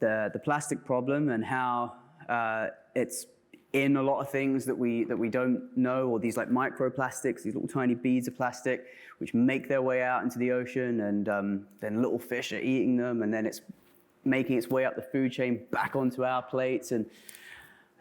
the plastic problem and how it's in a lot of things that we don't know, or these like microplastics, these little tiny beads of plastic, which make their way out into the ocean, and then little fish are eating them, and then it's making its way up the food chain back onto our plates. And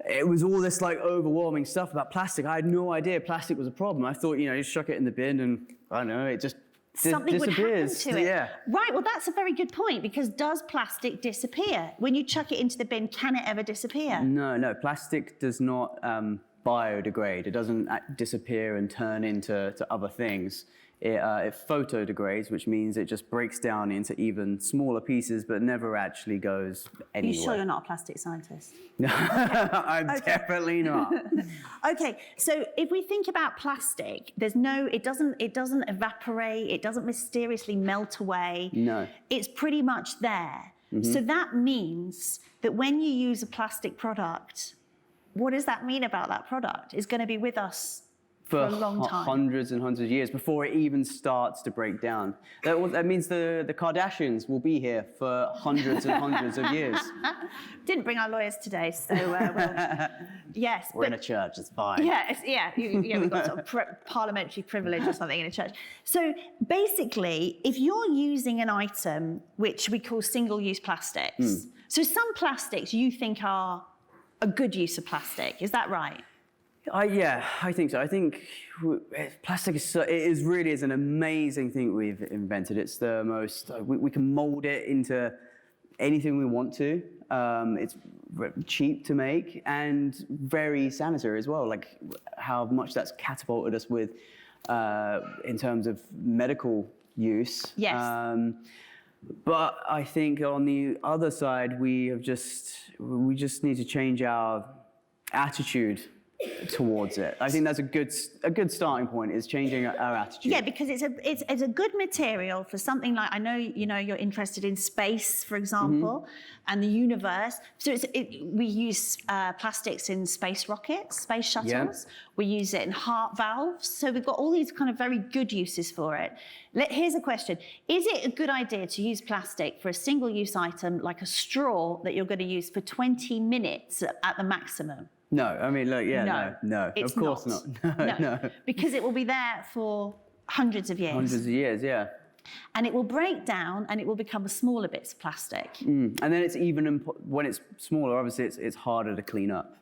it was all this like overwhelming stuff about plastic. I had no idea plastic was a problem. I thought, you chuck it in the bin and I don't know, it just something disappears. would happen to it. Yeah. Right, well that's a very good point, because does plastic disappear? When you chuck it into the bin, can it ever disappear? No, plastic does not biodegrade. It doesn't disappear and turn into other things. It photodegrades, which means it just breaks down into even smaller pieces, but never actually goes anywhere. Are you sure you're not a plastic scientist? No, I'm definitely not. Okay, so if we think about plastic, it doesn't evaporate, it doesn't mysteriously melt away. No. It's pretty much there. So that means that when you use a plastic product, what does that mean about that product? It's going to be with us for a long time. Hundreds and hundreds of years before it even starts to break down. That means the Kardashians will be here for hundreds and hundreds of years. Didn't bring our lawyers today, so yes. We're in a church, it's fine. We've got sort of parliamentary privilege or something in a church. So basically, if you're using an item which we call single-use plastics, so some plastics you think are a good use of plastic, is that right? Yeah, I think so. I think plastic is really an amazing thing we've invented. It's the most, we can mold it into anything we want to. It's cheap to make and very sanitary as well, like how much that's catapulted us with in terms of medical use. Yes. But I think on the other side, we just need to change our attitude towards it. I think that's a good starting point, is changing our attitude. Yeah, because it's a good material for something like, I know you're interested in space, for example, and the universe. So we use plastics in space rockets, space shuttles. Yeah. We use it in heart valves. So we've got all these kind of very good uses for it. Here's a question: is it a good idea to use plastic for a single-use item like a straw that you're going to use for 20 minutes at the maximum? No, I mean, look, no, it's of course not. No, because it will be there for hundreds of years. Hundreds of years, yeah. And it will break down and it will become smaller bits of plastic. And then it's even, when it's smaller, obviously it's harder to clean up.